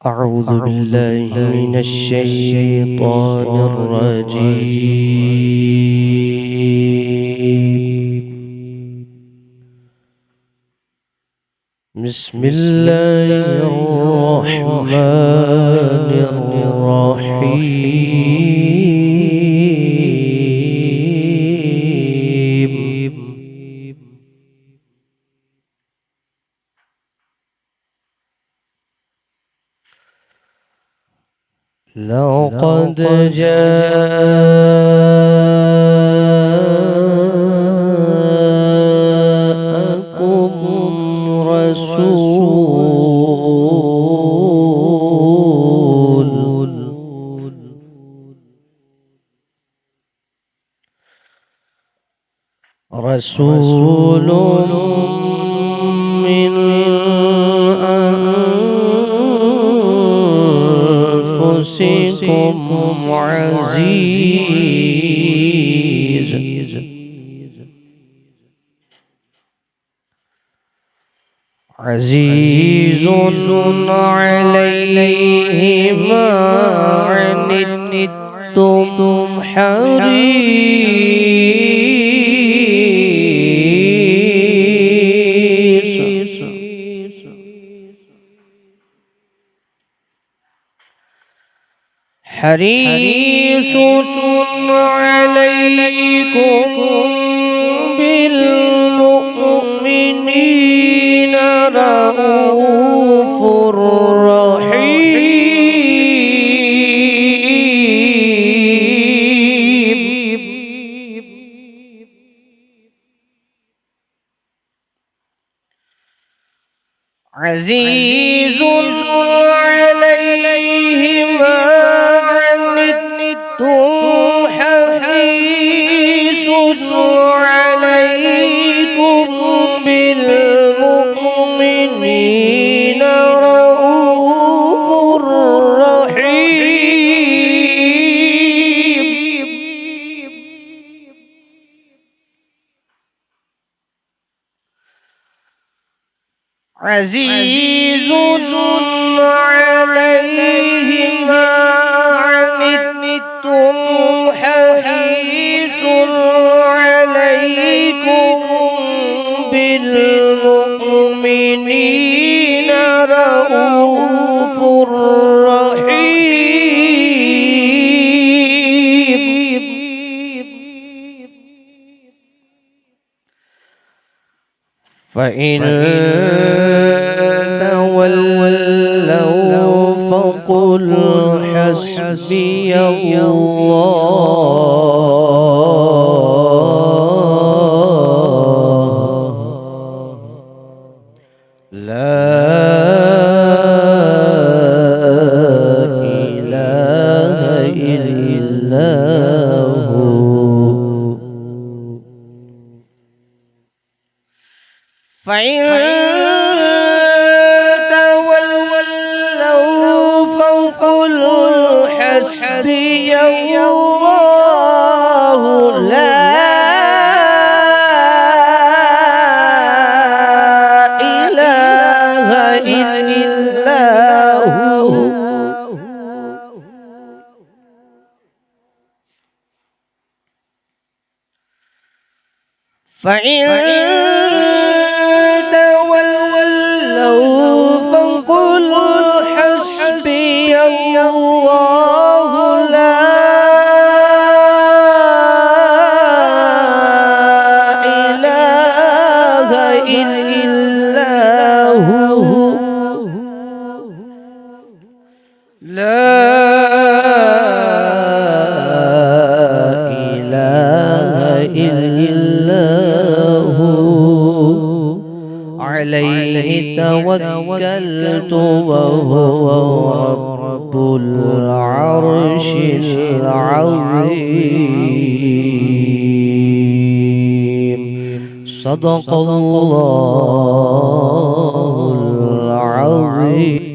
أعوذ بالله من الشيطان الرجيم. بسم الله الرحمن الرحيم. لقد جاءكم رسول من أنفسكم عزيز عليه ما عنتم حريص عليكم بالمؤمنين رؤوف رحيم. عزيز عليه ما عنتم حريص عليكم بالمؤمنين رؤوف رحيم. عزيز عليه ما عنتم حريص عليكم بالمؤمنين رؤوف رحيم. فإن تولوا فقل حسبي الله لا إله إلا هو. فإن تولوا فقل حسبي الله لا إله إلا هو. فإن تولوا فقل حسبي الله لا إله إلا هو. لا إله إلا هو. عليه توكلت وهو رب العرش العظيم. صدق الله العظيم.